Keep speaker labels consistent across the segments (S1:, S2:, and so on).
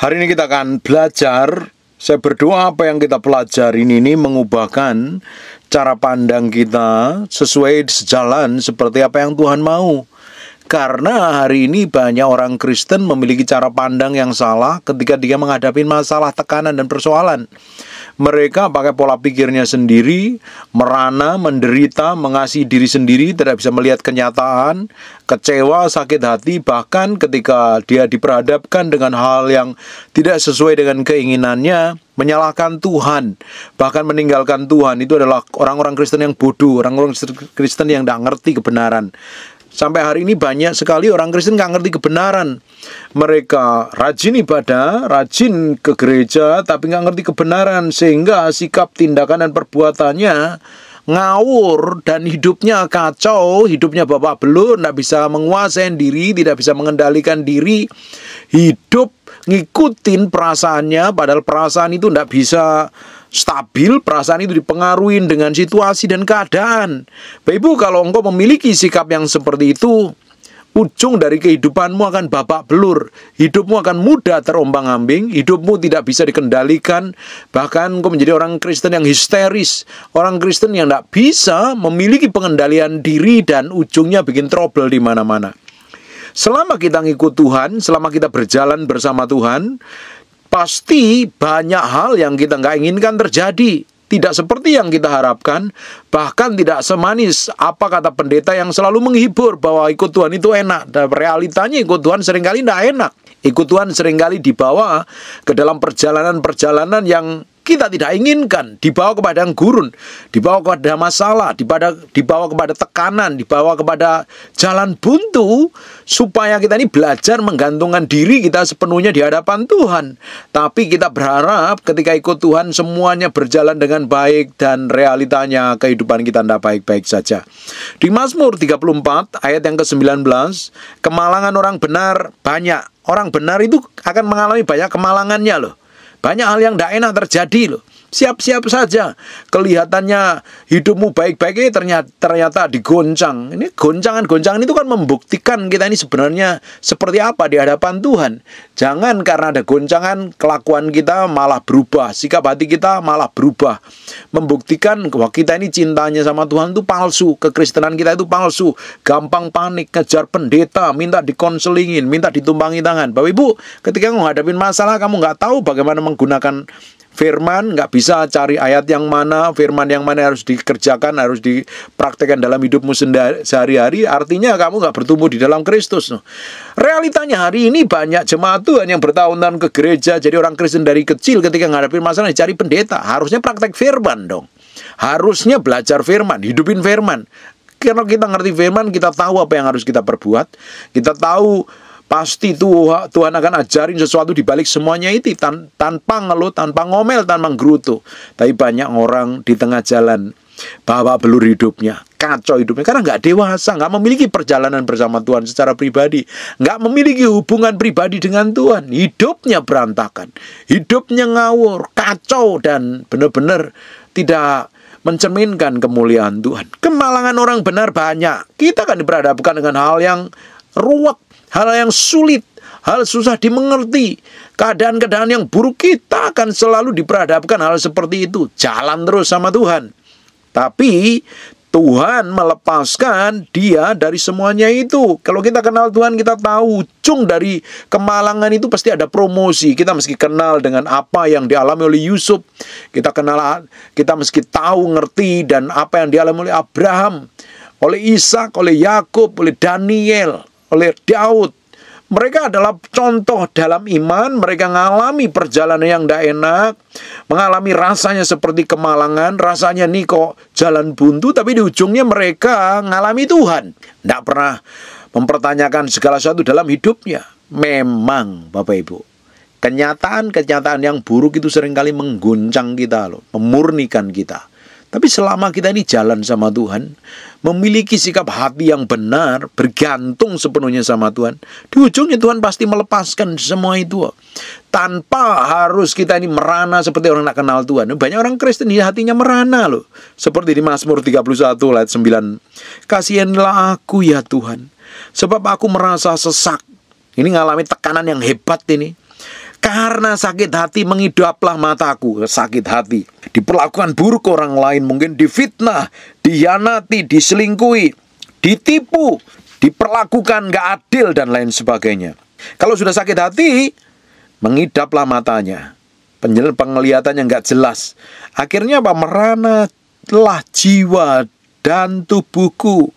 S1: Hari ini kita akan belajar. Saya berdoa apa yang kita pelajari ini mengubahkan cara pandang kita sesuai sejalan seperti apa yang Tuhan mau. Karena hari ini banyak orang Kristen memiliki cara pandang yang salah ketika dia menghadapi masalah, tekanan, dan persoalan. Mereka pakai pola pikirnya sendiri, merana, menderita, mengasihi diri sendiri, tidak bisa melihat kenyataan, kecewa, sakit hati, bahkan ketika dia diperhadapkan dengan hal yang tidak sesuai dengan keinginannya, menyalahkan Tuhan, bahkan meninggalkan Tuhan. Itu adalah orang-orang Kristen yang bodoh, orang-orang Kristen yang tidak ngerti kebenaran. Sampai hari ini banyak sekali orang Kristen nggak ngerti kebenaran. Mereka rajin ibadah, rajin ke gereja, tapi nggak ngerti kebenaran. Sehingga sikap, tindakan, dan perbuatannya ngawur dan hidupnya kacau. Hidupnya babak belur, nggak bisa menguasai diri, tidak bisa mengendalikan diri. Hidup ngikutin perasaannya, padahal perasaan itu nggak bisa stabil, perasaan itu dipengaruhi dengan situasi dan keadaan. Bapak Ibu, kalau engkau memiliki sikap yang seperti itu, ujung dari kehidupanmu akan babak belur. Hidupmu akan mudah terombang-ambing, hidupmu tidak bisa dikendalikan, bahkan engkau menjadi orang Kristen yang histeris, orang Kristen yang tidak bisa memiliki pengendalian diri dan ujungnya bikin trouble di mana-mana. Selama kita ngikut Tuhan, selama kita berjalan bersama Tuhan, pasti banyak hal yang kita nggak inginkan terjadi. Tidak seperti yang kita harapkan, bahkan tidak semanis apa kata pendeta yang selalu menghibur bahwa ikut Tuhan itu enak. Dan realitanya ikut Tuhan seringkali tidak enak. Ikut Tuhan seringkali dibawa ke dalam perjalanan-perjalanan yang kita tidak inginkan, dibawa kepada yang gurun, dibawa kepada masalah, dibawa kepada tekanan, dibawa kepada jalan buntu, supaya kita ini belajar menggantungkan diri kita sepenuhnya di hadapan Tuhan. Tapi kita berharap ketika ikut Tuhan semuanya berjalan dengan baik dan realitanya kehidupan kita tidak baik-baik saja. Di Mazmur 34 ayat yang ke-19, kemalangan orang benar banyak. Orang benar itu akan mengalami banyak kemalangannya loh. Banyak hal yang tidak enak terjadi loh. Siap-siap saja. Kelihatannya hidupmu baik-baik, ternyata digoncang. Ini goncangan-goncangan itu kan membuktikan kita ini sebenarnya seperti apa di hadapan Tuhan. Jangan karena ada goncangan kelakuan kita malah berubah, sikap hati kita malah berubah. Membuktikan bahwa kita ini cintanya sama Tuhan itu palsu, kekristenan kita itu palsu. Gampang panik, ngejar pendeta, minta dikonselingin, minta ditumpangi tangan. Bapak Ibu, ketika menghadapi masalah kamu nggak tahu bagaimana menggunakan firman, nggak bisa cari ayat yang mana, firman yang mana harus dikerjakan, harus dipraktekkan dalam hidupmu sehari-hari, artinya kamu nggak bertumbuh di dalam Kristus. Realitanya hari ini banyak jemaat Tuhan yang bertahun-tahun ke gereja, jadi orang Kristen dari kecil ketika menghadapi masalah dicari pendeta. Harusnya praktek firman dong. Harusnya belajar firman, hidupin firman. Karena kita ngerti firman, kita tahu apa yang harus kita perbuat. Kita tahu pasti Tuhan akan ajarin sesuatu di balik semuanya itu tanpa ngeluh, tanpa ngomel, tanpa nggerutu. Tapi banyak orang di tengah jalan babak belur hidupnya, kacau hidupnya karena nggak dewasa, nggak memiliki perjalanan bersama Tuhan secara pribadi, nggak memiliki hubungan pribadi dengan Tuhan. Hidupnya berantakan, hidupnya ngawur, kacau, dan benar-benar tidak mencerminkan kemuliaan Tuhan. Kemalangan orang benar banyak. Kita akan diperhadapkan dengan hal yang ruwet, hal yang sulit, hal susah dimengerti, keadaan-keadaan yang buruk. Kita akan selalu diperhadapkan hal seperti itu. Jalan terus sama Tuhan. Tapi Tuhan melepaskan dia dari semuanya itu. Kalau kita kenal Tuhan, kita tahu ujung dari kemalangan itu pasti ada promosi. Kita mesti kenal dengan apa yang dialami oleh Yusuf. Kita mesti tahu, ngerti, dan apa yang dialami oleh Abraham, oleh Ishak, oleh Yakub, oleh Daniel, oleh Daud. Mereka adalah contoh dalam iman. Mereka mengalami perjalanan yang tidak enak, mengalami rasanya seperti kemalangan, rasanya nih kok jalan buntu, tapi di ujungnya mereka mengalami Tuhan. Tidak pernah mempertanyakan segala sesuatu dalam hidupnya. Memang Bapak Ibu, kenyataan-kenyataan yang buruk itu seringkali mengguncang kita loh, memurnikan kita. Tapi selama kita ini jalan sama Tuhan, memiliki sikap hati yang benar, bergantung sepenuhnya sama Tuhan, di ujungnya Tuhan pasti melepaskan semua itu. Tanpa harus kita ini merana seperti orang tak kenal Tuhan. Banyak orang Kristen di hatinya merana loh. Seperti di Mazmur 31 ayat 9. Kasihanilah aku ya Tuhan, sebab aku merasa sesak. Ini ngalami tekanan yang hebat ini. Karena sakit hati mengidaplah mataku. Sakit hati. Diperlakukan buruk orang lain. Mungkin difitnah, dihianati, diselingkuhi, ditipu, diperlakukan gak adil, dan lain sebagainya. Kalau sudah sakit hati, mengidaplah matanya. Penglihatannya gak jelas. Akhirnya apa? Meranalah jiwa dan tubuhku.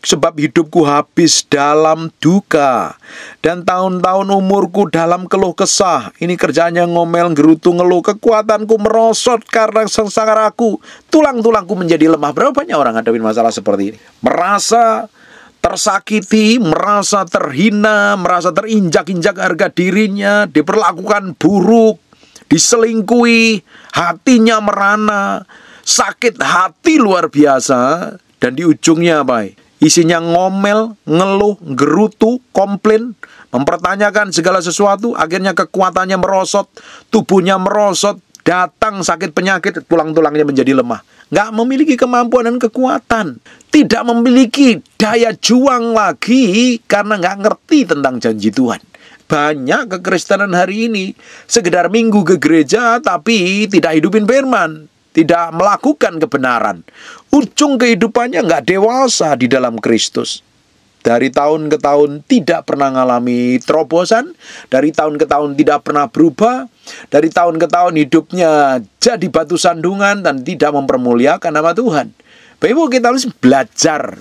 S1: Sebab hidupku habis dalam duka, dan tahun-tahun umurku dalam keluh kesah. Ini kerjanya ngomel, gerutu, ngeluh. Kekuatanku merosot karena sengsaraku. Tulang-tulangku menjadi lemah. Berapa banyak orang ngadepin masalah seperti ini? Merasa tersakiti, merasa terhina, merasa terinjak-injak harga dirinya, diperlakukan buruk, diselingkuhi, hatinya merana, sakit hati luar biasa. Dan di ujungnya apa? Isinya ngomel, ngeluh, gerutu, komplain, mempertanyakan segala sesuatu. Akhirnya kekuatannya merosot, tubuhnya merosot, datang sakit penyakit, tulang-tulangnya menjadi lemah. Nggak memiliki kemampuan dan kekuatan. Tidak memiliki daya juang lagi karena nggak ngerti tentang janji Tuhan. Banyak kekristenan hari ini sekedar minggu ke gereja tapi tidak hidupin firman, tidak melakukan kebenaran. Ujung kehidupannya nggak dewasa di dalam Kristus. Dari tahun ke tahun tidak pernah mengalami terobosan. Dari tahun ke tahun tidak pernah berubah. Dari tahun ke tahun hidupnya jadi batu sandungan dan tidak mempermuliakan nama Tuhan. Bapak Ibu, kita harus belajar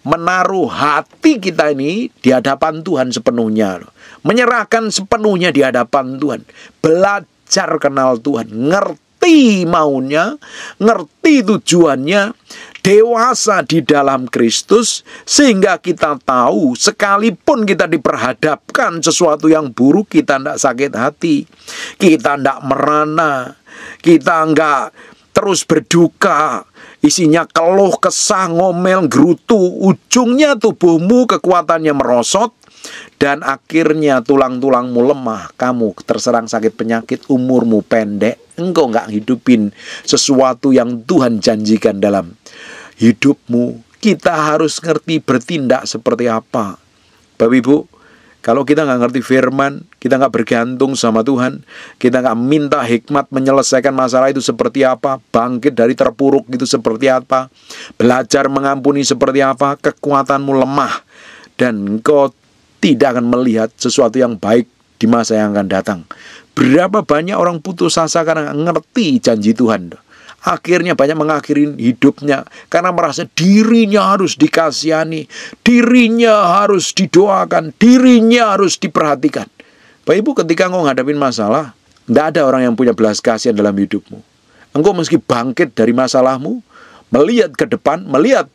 S1: menaruh hati kita ini di hadapan Tuhan sepenuhnya. Menyerahkan sepenuhnya di hadapan Tuhan. Belajar kenal Tuhan. Ngerti maunya, ngerti tujuannya, dewasa di dalam Kristus, sehingga kita tahu sekalipun kita diperhadapkan sesuatu yang buruk, kita tidak sakit hati, kita tidak merana, kita enggak terus berduka, isinya keluh, kesah, ngomel, gerutu. Ujungnya tubuhmu kekuatannya merosot, dan akhirnya tulang-tulangmu lemah, kamu terserang sakit penyakit, umurmu pendek, engkau nggak hidupin sesuatu yang Tuhan janjikan dalam hidupmu. Kita harus ngerti bertindak seperti apa. Bapak Ibu, kalau kita nggak ngerti firman, kita nggak bergantung sama Tuhan, kita nggak minta hikmat menyelesaikan masalah itu seperti apa, bangkit dari terpuruk itu seperti apa, belajar mengampuni seperti apa, kekuatanmu lemah, dan engkau tidak akan melihat sesuatu yang baik di masa yang akan datang. Berapa banyak orang putus asa karena ngerti janji Tuhan. Akhirnya banyak mengakhiri hidupnya karena merasa dirinya harus dikasihani, dirinya harus didoakan, dirinya harus diperhatikan. Bapak Ibu, ketika engkau ngadapin masalah, tidak ada orang yang punya belas kasihan dalam hidupmu. Engkau meski bangkit dari masalahmu, melihat ke depan, melihat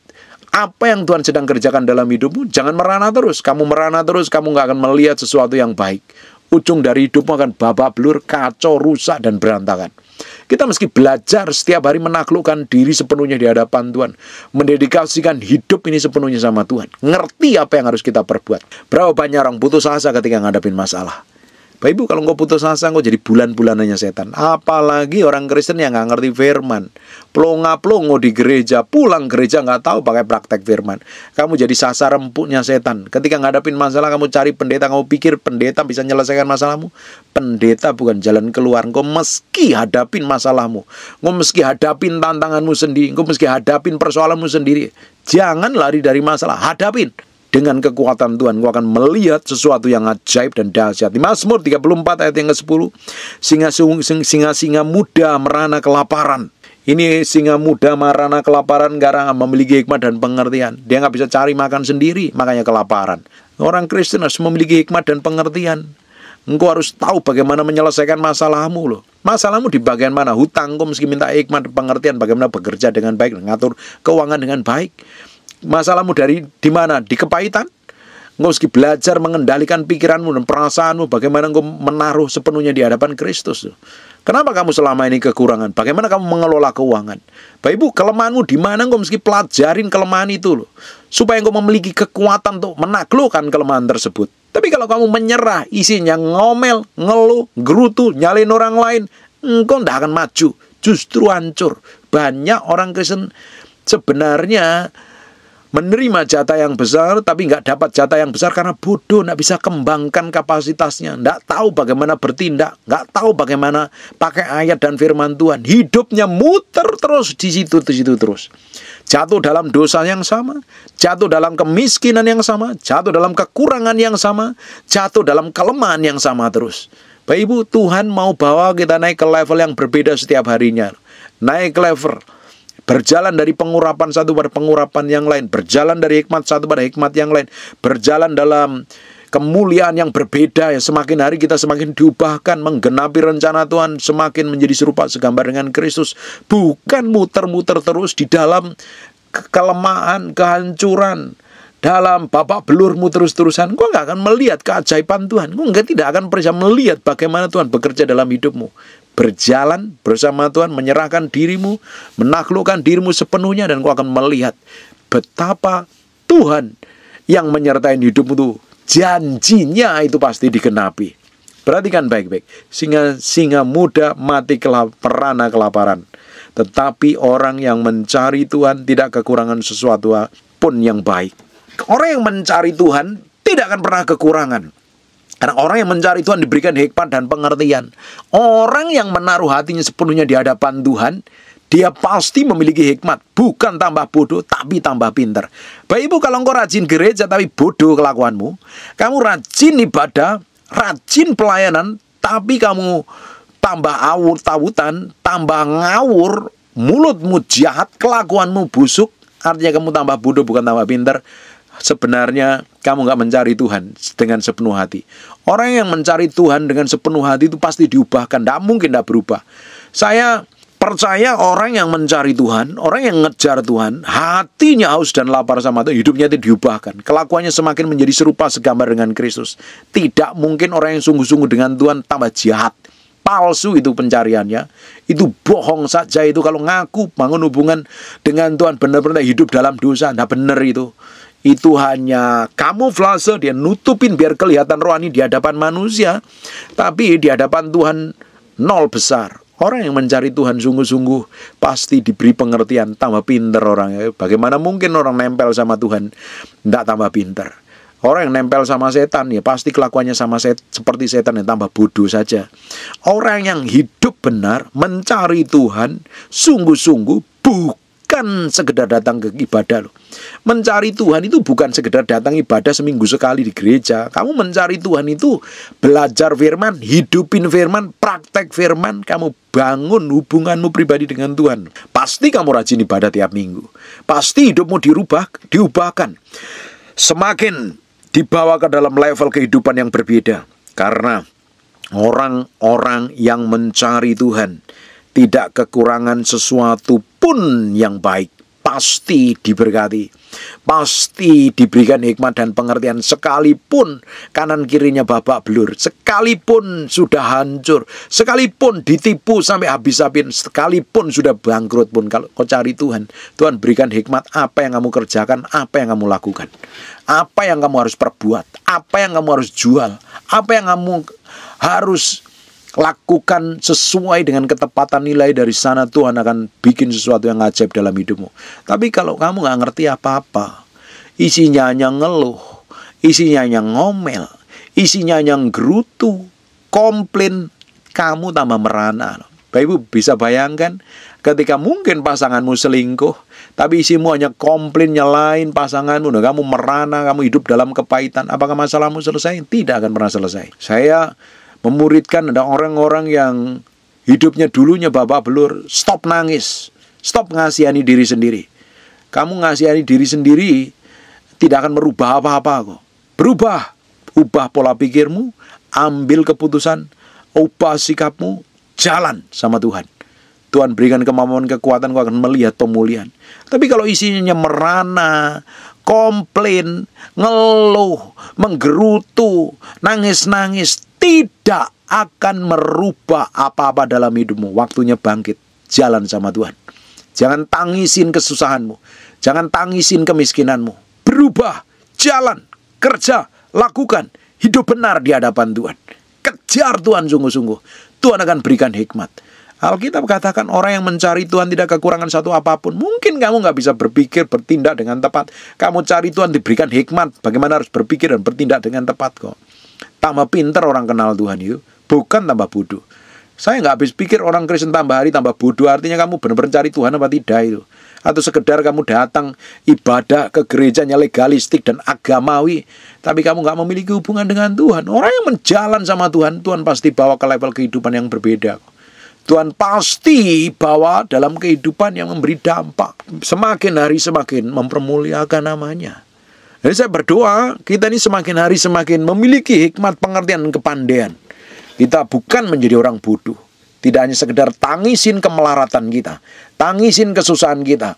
S1: apa yang Tuhan sedang kerjakan dalam hidupmu, jangan merana terus. Kamu merana terus, kamu nggak akan melihat sesuatu yang baik. Ujung dari hidupmu akan babak belur, kacau, rusak, dan berantakan. Kita mesti belajar setiap hari menaklukkan diri sepenuhnya di hadapan Tuhan. Mendedikasikan hidup ini sepenuhnya sama Tuhan. Ngerti apa yang harus kita perbuat. Berapa banyak orang putus asa ketika ngadapin masalah. Bapak Ibu, kalau engkau putus asa, engkau jadi bulan-bulanannya setan. Apalagi orang Kristen yang nggak ngerti firman. Plonga-plongo di gereja, pulang gereja nggak tahu pakai praktek firman. Kamu jadi sasar empuknya setan. Ketika ngadapin masalah, kamu cari pendeta, kamu pikir pendeta bisa menyelesaikan masalahmu. Pendeta bukan jalan keluar. Engkau meski hadapin masalahmu. Engkau meski hadapin tantanganmu sendiri. Engkau meski hadapin persoalanmu sendiri. Jangan lari dari masalah, hadapin. Dengan kekuatan Tuhan, engkau akan melihat sesuatu yang ajaib dan dahsyat. Di Mazmur 34 ayat yang ke-10, singa-singa muda merana kelaparan. Ini singa muda merana kelaparan karena memiliki hikmat dan pengertian. Dia nggak bisa cari makan sendiri, makanya kelaparan. Orang Kristen harus memiliki hikmat dan pengertian. Engkau harus tahu bagaimana menyelesaikan masalahmu loh. Masalahmu di bagian mana? Hutang, engkau mesti minta hikmat dan pengertian bagaimana bekerja dengan baik, mengatur keuangan dengan baik. Masalahmu di mana? Di kepahitan? Engkau mesti belajar mengendalikan pikiranmu dan perasaanmu. Bagaimana engkau menaruh sepenuhnya di hadapan Kristus. Kenapa kamu selama ini kekurangan? Bagaimana kamu mengelola keuangan? Bapak Ibu, kelemahanmu di mana? Engkau mesti pelajarin kelemahan itu loh. Supaya engkau memiliki kekuatan untuk menaklukkan kelemahan tersebut. Tapi kalau kamu menyerah, isinya ngomel, ngeluh, gerutu, nyalin orang lain, engkau tidak akan maju. Justru hancur. Banyak orang Kristen sebenarnya menerima jatah yang besar tapi nggak dapat jatah yang besar karena bodoh, nggak bisa kembangkan kapasitasnya, nggak tahu bagaimana bertindak, nggak tahu bagaimana pakai ayat dan firman Tuhan. Hidupnya muter terus di situ terus. Jatuh dalam dosa yang sama, jatuh dalam kemiskinan yang sama, jatuh dalam kekurangan yang sama, jatuh dalam kelemahan yang sama terus. Bapak Ibu, Tuhan mau bawa kita naik ke level yang berbeda setiap harinya. Naik level. Berjalan dari pengurapan satu pada pengurapan yang lain. Berjalan dari hikmat satu pada hikmat yang lain. Berjalan dalam kemuliaan yang berbeda. Ya, semakin hari kita semakin diubahkan. Menggenapi rencana Tuhan. Semakin menjadi serupa segambar dengan Kristus. Bukan muter-muter terus di dalam kelemahan, kehancuran. Dalam babak belurmu terus-terusan. Kau gak akan melihat keajaiban Tuhan. Kau tidak akan bisa melihat bagaimana Tuhan bekerja dalam hidupmu. Berjalan bersama Tuhan, menyerahkan dirimu, menaklukkan dirimu sepenuhnya, dan kau akan melihat betapa Tuhan yang menyertai hidupmu itu, janjinya itu pasti digenapi. Perhatikan baik-baik. Singa muda mati merana kelaparan. Tetapi orang yang mencari Tuhan tidak kekurangan sesuatu pun yang baik. Orang yang mencari Tuhan tidak akan pernah kekurangan. Karena orang yang mencari Tuhan diberikan hikmat dan pengertian. Orang yang menaruh hatinya sepenuhnya di hadapan Tuhan, dia pasti memiliki hikmat. Bukan tambah bodoh, tapi tambah pinter. Bapak Ibu, kalau engkau rajin gereja tapi bodoh kelakuanmu, kamu rajin ibadah, rajin pelayanan, tapi kamu tambah awur-tawutan, tambah ngawur, mulutmu jahat, kelakuanmu busuk, artinya kamu tambah bodoh, bukan tambah pinter. Sebenarnya kamu gak mencari Tuhan dengan sepenuh hati. Orang yang mencari Tuhan dengan sepenuh hati itu pasti diubahkan. Tidak mungkin tidak berubah. Saya percaya orang yang mencari Tuhan, orang yang ngejar Tuhan, hatinya haus dan lapar sama Tuhan, hidupnya itu diubahkan. Kelakuannya semakin menjadi serupa segambar dengan Kristus. Tidak mungkin orang yang sungguh-sungguh dengan Tuhan tambah jahat. Palsu itu pencariannya. Itu bohong saja itu kalau ngaku bangun hubungan dengan Tuhan, benar-benar hidup dalam dosa. Nah benar itu. Itu hanya kamuflase, dia nutupin biar kelihatan rohani di hadapan manusia, tapi di hadapan Tuhan nol besar. Orang yang mencari Tuhan sungguh-sungguh pasti diberi pengertian, tambah pinter orangnya. Bagaimana mungkin orang nempel sama Tuhan tidak tambah pinter? Orang yang nempel sama setan ya pasti kelakuannya sama seperti setan, yang tambah bodoh saja. Orang yang hidup benar, mencari Tuhan sungguh-sungguh, bukan sekedar datang ke ibadah loh. Mencari Tuhan itu bukan sekedar datang ibadah seminggu sekali di gereja. Kamu mencari Tuhan itu belajar firman, hidupin firman, praktek firman. Kamu bangun hubunganmu pribadi dengan Tuhan. Pasti kamu rajin ibadah tiap minggu. Pasti hidupmu diubahkan. Semakin dibawa ke dalam level kehidupan yang berbeda. Karena orang-orang yang mencari Tuhan tidak kekurangan sesuatu pun yang baik. Pasti diberkati, pasti diberikan hikmat dan pengertian. Sekalipun kanan kirinya babak belur, sekalipun sudah hancur, sekalipun ditipu sampai habis-habisan, sekalipun sudah bangkrut pun, kalau kau cari Tuhan, Tuhan berikan hikmat. Apa yang kamu kerjakan, apa yang kamu lakukan, apa yang kamu harus perbuat, apa yang kamu harus jual, apa yang kamu harus lakukan sesuai dengan ketepatan nilai. Dari sana Tuhan akan bikin sesuatu yang ajaib dalam hidupmu. Tapi kalau kamu gak ngerti apa-apa, isinya hanya ngeluh, isinya hanya ngomel, isinya hanya gerutu, komplain, kamu tambah merana. Bapak Ibu bisa bayangkan ketika mungkin pasanganmu selingkuh, tapi isimu hanya komplain, nyalain pasanganmu, nah kamu merana, kamu hidup dalam kepahitan. Apakah masalahmu selesai? Tidak akan pernah selesai. Saya memuridkan ada orang-orang yang hidupnya dulunya babak belur. Stop nangis, stop ngasihani diri sendiri. Kamu ngasihani diri sendiri tidak akan merubah apa-apa kok. Berubah, ubah pola pikirmu, ambil keputusan, ubah sikapmu, jalan sama Tuhan. Tuhan berikan kemampuan, kekuatan, kau akan melihat pemulihan. Tapi kalau isinya merana, komplain, ngeluh, menggerutu, nangis-nangis, tidak akan merubah apa-apa dalam hidupmu. Waktunya bangkit, jalan sama Tuhan. Jangan tangisin kesusahanmu, jangan tangisin kemiskinanmu. Berubah, jalan, kerja, lakukan, hidup benar di hadapan Tuhan. Kejar Tuhan sungguh-sungguh. Tuhan akan berikan hikmat. Alkitab katakan orang yang mencari Tuhan tidak kekurangan satu apapun. Mungkin kamu nggak bisa berpikir, bertindak dengan tepat. Kamu cari Tuhan diberikan hikmat bagaimana harus berpikir dan bertindak dengan tepat kok. Tambah pinter orang kenal Tuhan itu, bukan tambah bodoh. Saya nggak habis pikir orang Kristen tambah hari tambah bodoh. Artinya kamu benar-benar cari Tuhan apa tidak itu. Atau sekedar kamu datang ibadah ke gerejanya legalistik dan agamawi, tapi kamu nggak memiliki hubungan dengan Tuhan. Orang yang menjalan sama Tuhan, Tuhan pasti bawa ke level kehidupan yang berbeda. Tuhan pasti bawa dalam kehidupan yang memberi dampak. Semakin hari semakin mempermuliakan namanya. Jadi saya berdoa, kita ini semakin hari semakin memiliki hikmat, pengertian, dan kepandaian. Kita bukan menjadi orang bodoh. Tidak hanya sekedar tangisin kemelaratan kita, tangisin kesusahan kita,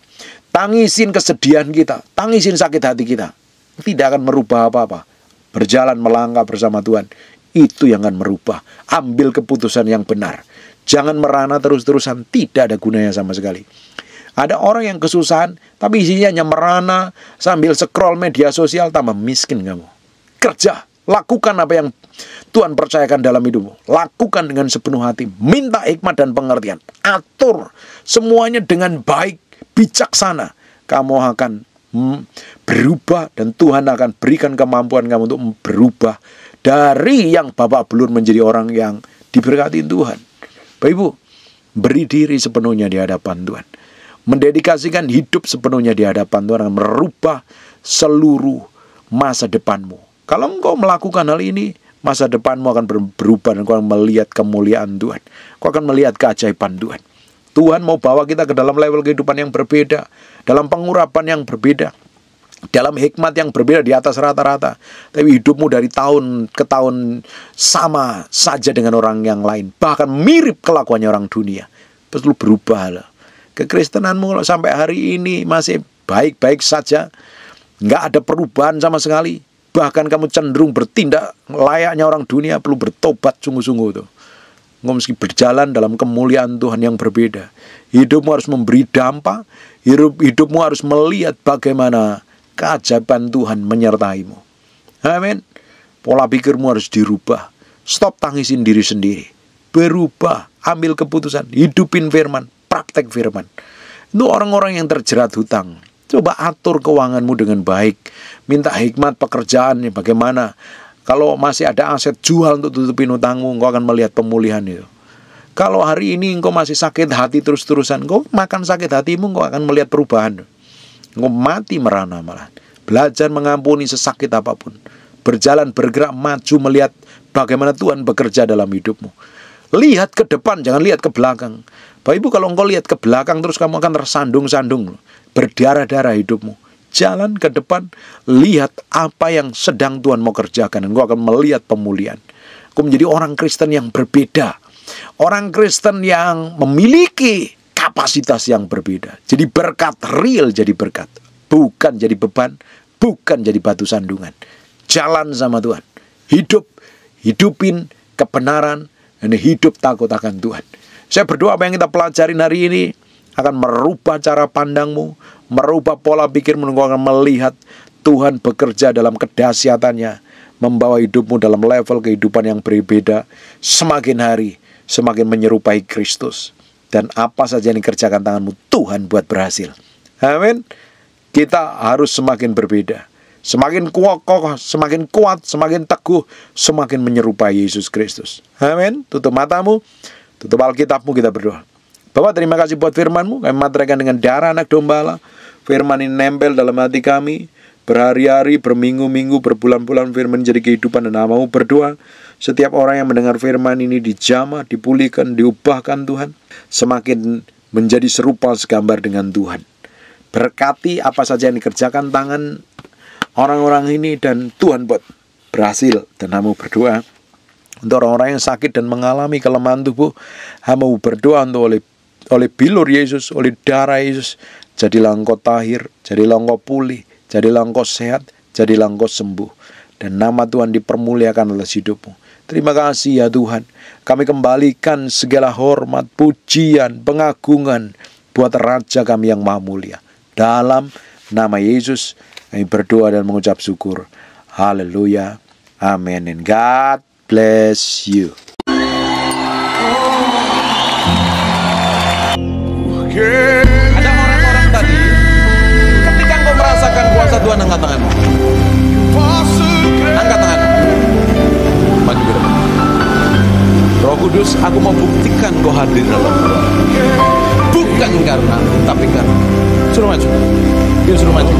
S1: tangisin kesedihan kita, tangisin sakit hati kita. Tidak akan merubah apa-apa. Berjalan melangkah bersama Tuhan, itu yang akan merubah. Ambil keputusan yang benar. Jangan merana terus-terusan, tidak ada gunanya sama sekali. Ada orang yang kesusahan, tapi isinya hanya merana sambil scroll media sosial, tambah miskin kamu. Kerja, lakukan apa yang Tuhan percayakan dalam hidupmu. Lakukan dengan sepenuh hati. Minta hikmat dan pengertian. Atur semuanya dengan baik, bijaksana. Kamu akan berubah dan Tuhan akan berikan kemampuan kamu untuk berubah dari yang babak belur menjadi orang yang diberkati Tuhan. Bapak Ibu, beri diri sepenuhnya di hadapan Tuhan. Mendedikasikan hidup sepenuhnya di hadapan Tuhan akan merubah seluruh masa depanmu. Kalau engkau melakukan hal ini, masa depanmu akan berubah dan engkau akan melihat kemuliaan Tuhan. Engkau akan melihat keajaiban Tuhan. Tuhan mau bawa kita ke dalam level kehidupan yang berbeda, dalam pengurapan yang berbeda, dalam hikmat yang berbeda di atas rata-rata. Tapi hidupmu dari tahun ke tahun sama saja dengan orang yang lain, bahkan mirip kelakuannya orang dunia. Perlu berubah. Kekristenanmu kalau sampai hari ini masih baik-baik saja, nggak ada perubahan sama sekali, bahkan kamu cenderung bertindak layaknya orang dunia, perlu bertobat sungguh-sungguh tuh. Engkau mesti berjalan dalam kemuliaan Tuhan yang berbeda. Hidupmu harus memberi dampak. Hidupmu harus melihat bagaimana keajaiban Tuhan menyertaimu. Amin. Pola pikirmu harus dirubah. Stop tangisin diri sendiri. Berubah. Ambil keputusan. Hidupin firman. Praktek firman. Itu orang-orang yang terjerat hutang. Coba atur keuanganmu dengan baik. Minta hikmat pekerjaannya bagaimana. Kalau masih ada aset, jual untuk tutupin hutangmu, engkau akan melihat pemulihan itu. Kalau hari ini engkau masih sakit hati terus-terusan, engkau makan sakit hatimu, engkau akan melihat perubahan. Engkau mati merana malah. Belajar mengampuni sesakit apapun. Berjalan, bergerak, maju, melihat bagaimana Tuhan bekerja dalam hidupmu. Lihat ke depan, jangan lihat ke belakang. Bapak Ibu, kalau engkau lihat ke belakang, terus kamu akan tersandung-sandung. Berdarah-darah hidupmu. Jalan ke depan, lihat apa yang sedang Tuhan mau kerjakan. Engkau akan melihat pemulihan. Engkau menjadi orang Kristen yang berbeda. Orang Kristen yang memiliki kapasitas yang berbeda. Jadi berkat, real jadi berkat. Bukan jadi beban, bukan jadi batu sandungan. Jalan sama Tuhan. Hidupin kebenaran, dan hidup takut akan Tuhan. Saya berdoa apa yang kita pelajarin hari ini akan merubah cara pandangmu, merubah pola pikirmu. Engkau akan melihat Tuhan bekerja dalam kedahsyatannya, membawa hidupmu dalam level kehidupan yang berbeda. Semakin hari, semakin menyerupai Kristus. Dan apa saja yang dikerjakan tanganmu, Tuhan buat berhasil. Amin. Kita harus semakin berbeda. Semakin kokoh, semakin kuat, semakin teguh, semakin menyerupai Yesus Kristus. Amin. Tutup matamu, tutup Alkitabmu, kita berdoa. Bapak, terima kasih buat firman-Mu. Kami materaikan dengan darah anak domba Allah. Firman ini nempel dalam hati kami. Berhari-hari, berminggu-minggu, berbulan-bulan firman jadi kehidupan dan namamu. Berdoa setiap orang yang mendengar firman ini dijamah, dipulihkan, diubahkan Tuhan. Semakin menjadi serupa segambar dengan Tuhan. Berkati apa saja yang dikerjakan tangan orang-orang ini dan Tuhan buat berhasil. Dan namamu berdoa untuk orang-orang yang sakit dan mengalami kelemahan tubuh. Namamu berdoa untuk oleh bilur Yesus, oleh darah Yesus, jadilah engkau tahir, jadilah engkau pulih, jadilah engkau sehat, jadilah engkau sembuh. Dan nama Tuhan dipermuliakan atas hidupmu. Terima kasih ya Tuhan. Kami kembalikan segala hormat, pujian, pengagungan buat Raja kami yang maha mulia. Dalam nama Yesus kami berdoa dan mengucap syukur. Haleluya. Amin. And God bless you. Ada orang-orang tadi, ketika engkau merasakan kuasa Tuhan, angkat tangan. Angkat tangan. Maju ke depan. Roh Kudus, aku mau buktikan kau hadir dalam Tuhan. Bukan karena, tapi karena. Suruh maju. Yuk suruh maju.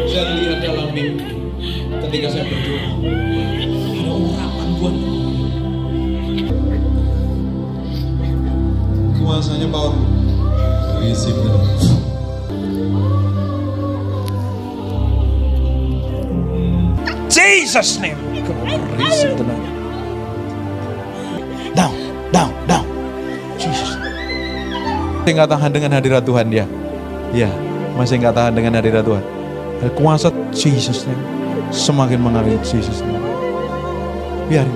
S2: Saya lihat dalam mimpi ketika saya berdoa, ada urapan buat kuasanya power.
S3: Jesus name.
S1: Receive tenang. Down. Jesus. Masih nggak tahan dengan hadirat Tuhan ya? Ya, masih nggak tahan dengan hadirat Tuhan. Kuasa Jesus name semakin mengalir Jesus name. Biarin.